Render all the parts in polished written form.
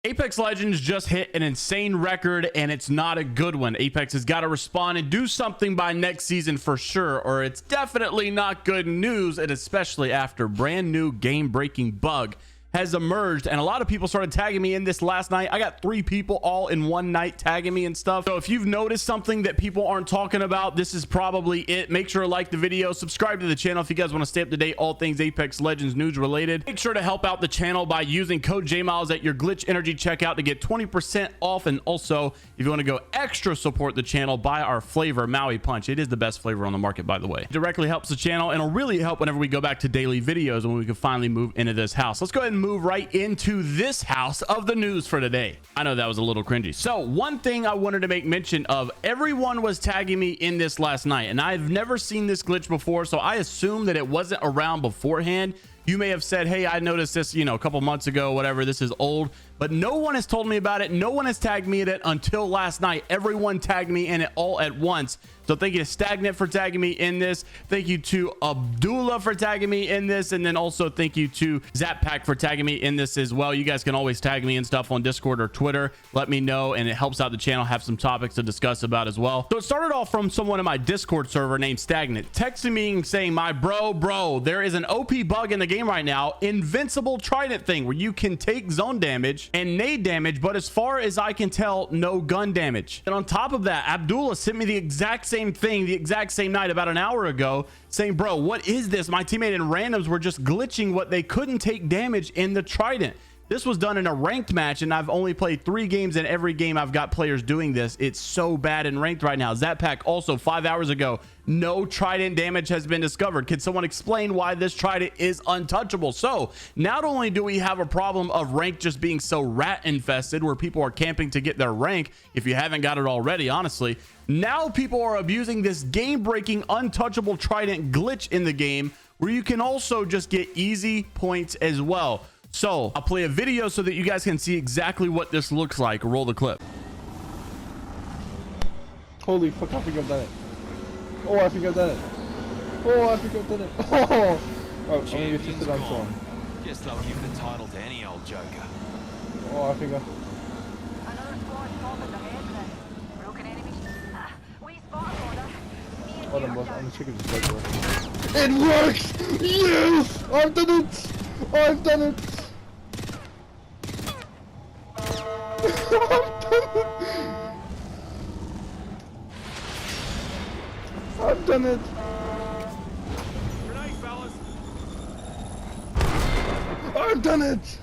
Apex Legends just hit an insane record, and it's not a good one. Apex has got to respond and do something by next season for sure, or it's definitely not good news, and especially after brand new game-breaking bug has emerged, and a lot of people started tagging me in this last night. I got 3 people all in one night tagging me and stuff. So if you've noticed something that people aren't talking about, this is probably it. Make sure to like the video, subscribe to the channel if you guys want to stay up to date all things Apex Legends news related. Make sure to help out the channel by using code JMeyels at your Glytch Energy checkout to get 20% off. And also, if you want to go extra support the channel, buy our flavor, Maui Punch. It is the best flavor on the market, by the way. It directly helps the channel, and it'll really help whenever we go back to daily videos when we can finally move into this house. Let's go ahead and move right into this house of the news for today. I know that was a little cringy. So one thing I wanted to make mention of, everyone was tagging me in this last night, and I've never seen this glitch before, so I assume that it wasn't around beforehand. You may have said, hey, I noticed this, you know, a couple months ago, whatever, this is old, but no one has told me about it. No one has tagged me in it until last night. Everyone tagged me in it all at once. So thank you to Stagnant for tagging me in this. Thank you to Abdullah for tagging me in this. And then also thank you to Zappack for tagging me in this as well. You guys can always tag me and stuff on Discord or Twitter. Let me know, and it helps out the channel have some topics to discuss about as well. So it started off from someone in my Discord server named Stagnant texting me and saying, my bro, there is an OP bug in the game right now, invincible trident thing, where you can take zone damage and nade damage, but as far as I can tell, no gun damage. And on top of that, Abdullah sent me the exact same thing the exact same night about an hour ago, saying, bro, what is this? My teammate and randoms were just glitching what they couldn't take damage in the trident. This was done in a ranked match, and I've only played 3 games, and every game I've got players doing this. It's so bad in ranked right now. Zappack also 5 hours ago, no trident damage has been discovered. Can someone explain why this trident is untouchable? So not only do we have a problem of rank just being so rat infested, where people are camping to get their rank, if you haven't got it already, honestly, now people are abusing this game-breaking untouchable trident glitch in the game, where you can also just get easy points as well. So I'll play a video so that you guys can see exactly what this looks like. Roll the clip. Holy fuck, I think I've done it. Oh, I think I've done it. Oh, I think I've done it. Oh, oh, I mean, it's just an answer. Guess they'll give the title to any old joker. Oh, I think I... Another squad bombing the head then. Broken enemies. We spot order. Me and Hold on, you boss, are I'm down. the chicken just work. It works! Yes! I've done it! I've done it! I've done it! Grenade, fellas! I've done it!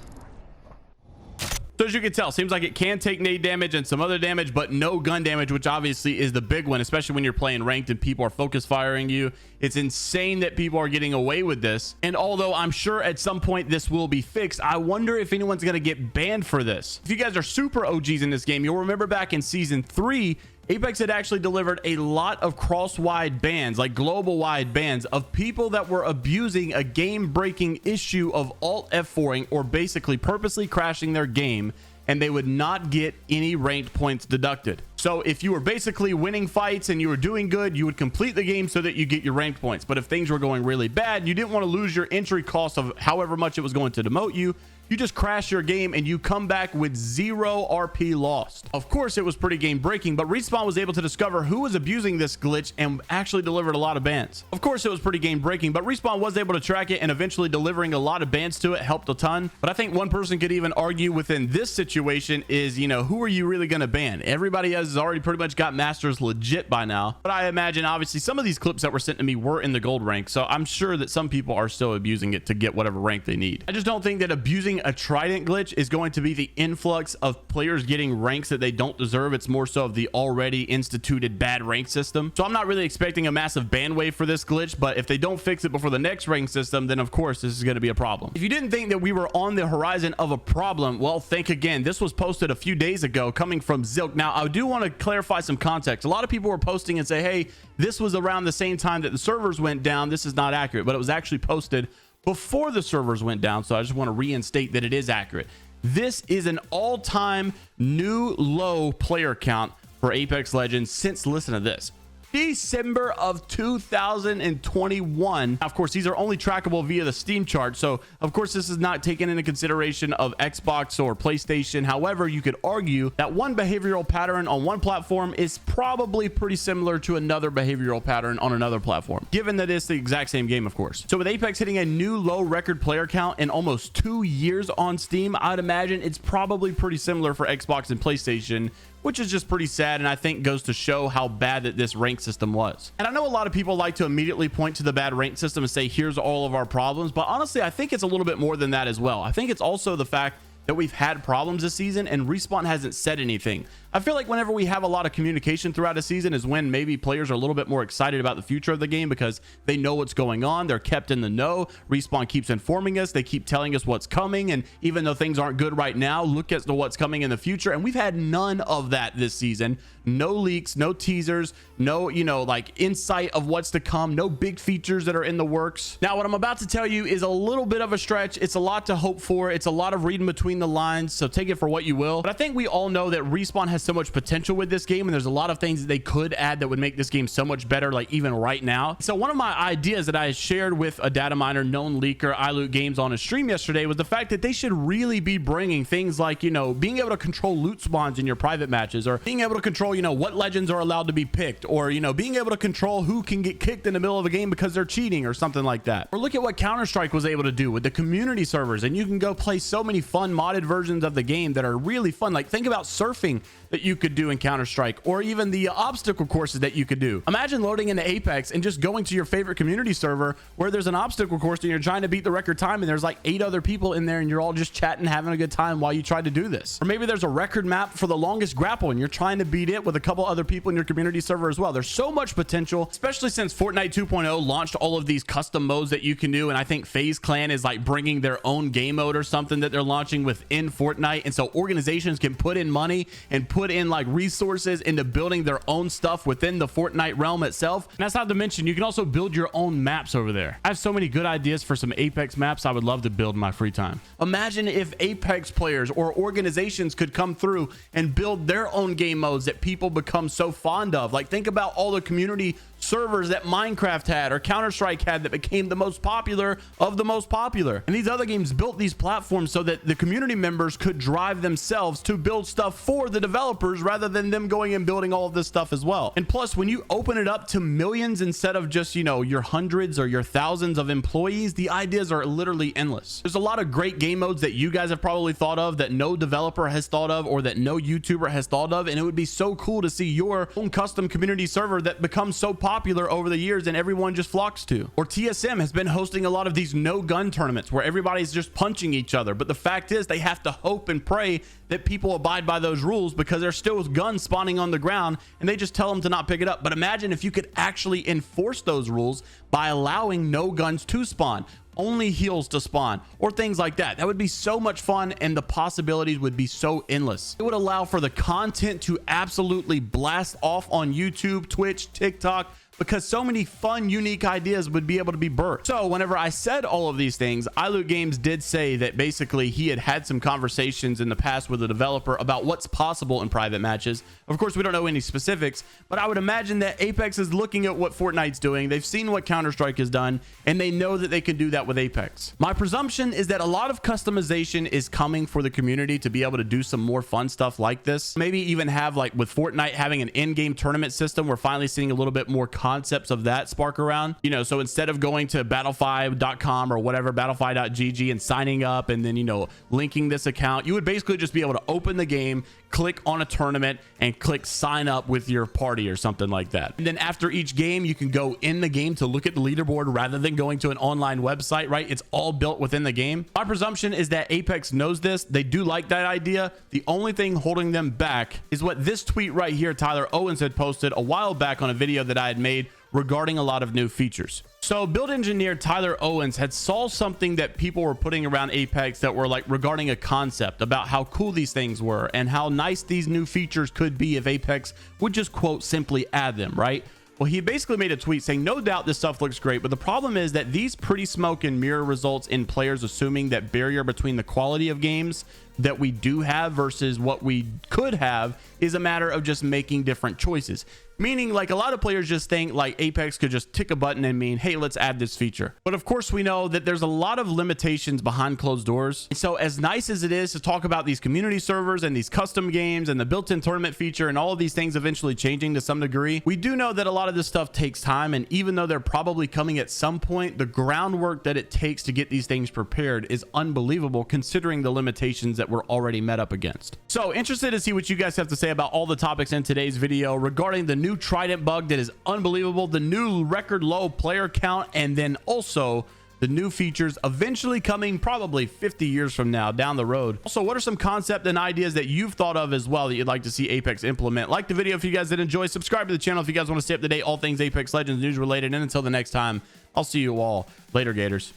So as you can tell, seems like it can take nade damage and some other damage, but no gun damage, which obviously is the big one, especially when you're playing ranked and people are focus firing you. It's insane that people are getting away with this. And although I'm sure at some point this will be fixed, I wonder if anyone's going to get banned for this. If you guys are super OGs in this game, you'll remember back in season 3, Apex had actually delivered a lot of cross-wide bans, like global-wide bans, of people that were abusing a game-breaking issue of alt F4ing, or basically purposely crashing their game, and they would not get any ranked points deducted. So if you were basically winning fights and you were doing good, you would complete the game so that you get your ranked points. But if things were going really bad, you didn't want to lose your entry cost of however much it was going to demote you. You just crash your game and you come back with 0 RP lost. Of course, it was pretty game breaking, but Respawn was able to discover who was abusing this glitch and actually delivered a lot of bans. Of course, it was pretty game breaking, but Respawn was able to track it, and eventually delivering a lot of bans to it helped a ton. But I think one person could even argue within this situation is, you know, who are you really going to ban? Everybody has already pretty much got masters legit by now. But I imagine obviously some of these clips that were sent to me were in the gold rank, so I'm sure that some people are still abusing it to get whatever rank they need. I just don't think that abusing a trident glitch is going to be the influx of players getting ranks that they don't deserve. It's more so of the already instituted bad rank system. So I'm not really expecting a massive ban wave for this glitch, but if they don't fix it before the next rank system, then of course this is going to be a problem. If you didn't think that we were on the horizon of a problem, well, think again. This was posted a few days ago coming from Zilk. Now I do want to clarify some context. A lot of people were posting and say, hey, this was around the same time that the servers went down. This is not accurate, but it was actually posted before the servers went down. So I just want to reinstate that it is accurate. This is an all-time new low player count for Apex Legends since, listen to this, December of 2021. Of course, these are only trackable via the Steam chart, so of course this is not taken into consideration of Xbox or PlayStation. However, you could argue that one behavioral pattern on one platform is probably pretty similar to another behavioral pattern on another platform, given that it's the exact same game, of course. So with Apex hitting a new low record player count in almost 2 years on Steam, I'd imagine it's probably pretty similar for Xbox and PlayStation, which is just pretty sad, and I think goes to show how bad that this rank system was. And I know a lot of people like to immediately point to the bad rank system and say, here's all of our problems, but honestly, I think it's a little bit more than that as well. I think it's also the fact that we've had problems this season and Respawn hasn't said anything. I feel like whenever we have a lot of communication throughout a season is when maybe players are a little bit more excited about the future of the game because they know what's going on. They're kept in the know. Respawn keeps informing us. They keep telling us what's coming. And even though things aren't good right now, look at what's coming in the future. And we've had none of that this season. No leaks, no teasers, no, like insight of what's to come, no big features that are in the works. Now, what I'm about to tell you is a little bit of a stretch. It's a lot to hope for. It's a lot of reading between the lines. So take it for what you will. But I think we all know that Respawn has so much potential with this game, and there's a lot of things that they could add that would make this game so much better, like even right now. So one of my ideas that I shared with a data miner, known leaker, iLoot Games, on a stream yesterday was the fact that they should really be bringing things like, being able to control loot spawns in your private matches, or being able to control, what legends are allowed to be picked, or, being able to control who can get kicked in the middle of a game because they're cheating or something like that. Or look at what Counter-Strike was able to do with the community servers, and you can go play so many fun modded versions of the game that are really fun. Like, think about surfing that you could do in Counter-Strike, or even the obstacle courses that you could do. Imagine loading into Apex and just going to your favorite community server where there's an obstacle course and you're trying to beat the record time, and there's like 8 other people in there and you're all just chatting, having a good time while you try to do this. Or maybe there's a record map for the longest grapple and you're trying to beat it with a couple other people in your community server as well. There's so much potential, especially since Fortnite 2.0 launched all of these custom modes that you can do, and I think FaZe Clan is like bringing their own game mode or something that they're launching within Fortnite, and so organizations can put in money and put in like resources into building their own stuff within the Fortnite realm itself. And that's not to mention, you can also build your own maps over there. I have so many good ideas for some Apex maps I would love to build in my free time. Imagine if Apex players or organizations could come through and build their own game modes that people become so fond of. Like, think about all the community servers that Minecraft had or Counter-Strike had that became the most popular of the most popular. And these other games built these platforms so that the community members could drive themselves to build stuff for the developers rather than them going and building all of this stuff as well. And plus, when you open it up to millions instead of just, your hundreds or your thousands of employees, the ideas are literally endless. There's a lot of great game modes that you guys have probably thought of that no developer has thought of, or that no YouTuber has thought of, and it would be so cool to see your own custom community server that becomes so popular over the years and everyone just flocks to. Or TSM has been hosting a lot of these no gun tournaments where everybody's just punching each other, but the fact is they have to hope and pray that people abide by those rules because there's still guns spawning on the ground and they just tell them to not pick it up. But imagine if you could actually enforce those rules by allowing no guns to spawn, only heals to spawn, or things like that. That would be so much fun, and the possibilities would be so endless. It would allow for the content to absolutely blast off on YouTube, Twitch, TikTok, because so many fun, unique ideas would be able to be birthed. So whenever I said all of these things, iLoot Games did say that basically he had some conversations in the past with a developer about what's possible in private matches. Of course, we don't know any specifics, but I would imagine that Apex is looking at what Fortnite's doing. They've seen what Counter-Strike has done, and they know that they can do that with Apex. My presumption is that a lot of customization is coming for the community to be able to do some more fun stuff like this. Maybe even have, like with Fortnite having an in-game tournament system, we're finally seeing a little bit more concepts of that spark around. So instead of going to battlefy.com or whatever, battlefy.gg, and signing up and then, linking this account, you would basically just be able to open the game, click on a tournament, and click sign up with your party or something like that. And then after each game, you can go in the game to look at the leaderboard rather than going to an online website, right? It's all built within the game. My presumption is that Apex knows this. They do like that idea. The only thing holding them back is what this tweet right here, Tyler Owens, had posted a while back on a video that I had made regarding a lot of new features. So build engineer Tyler Owens had saw something that people were putting around Apex that were like regarding a concept about how cool these things were and how nice these new features could be if Apex would just, quote, simply add them, right? Well, he basically made a tweet saying, no doubt this stuff looks great, but the problem is that these pretty smoke and mirror results in players assuming that barrier between the quality of games that we do have versus what we could have is a matter of just making different choices. Meaning, like, a lot of players just think like Apex could just tick a button and mean, hey, let's add this feature. But of course, we know that there's a lot of limitations behind closed doors. So as nice as it is to talk about these community servers and these custom games and the built-in tournament feature and all of these things eventually changing to some degree, we do know that a lot of this stuff takes time. And even though they're probably coming at some point, the groundwork that it takes to get these things prepared is unbelievable considering the limitations that we're already met up against. So interested to see what you guys have to say about all the topics in today's video regarding the new Trident bug that is unbelievable, the new record low player count, and then also the new features eventually coming probably 50 years from now down the road. Also, what are some concepts and ideas that you've thought of as well that you'd like to see Apex implement? Like the video if you guys did enjoy, subscribe to the channel if you guys want to stay up to date all things Apex Legends news related, and until the next time, I'll see you all later, Gators.